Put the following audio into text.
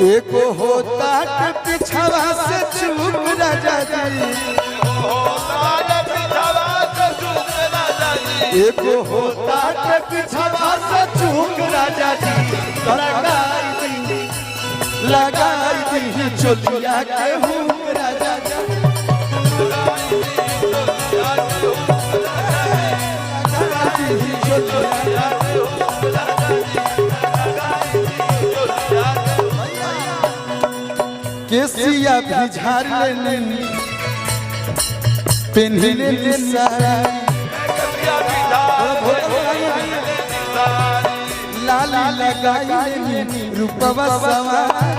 एको होता के पिछवा से चूक राजा जी, एको होता के पिछवा से चूक राजा जी, लगाई दी चोलिया के हुक राजा जी, केसिया भी झाड़ लेनी पेन्हले ले साड़ी, लाली लगाई लेनी रूपवा सवारी,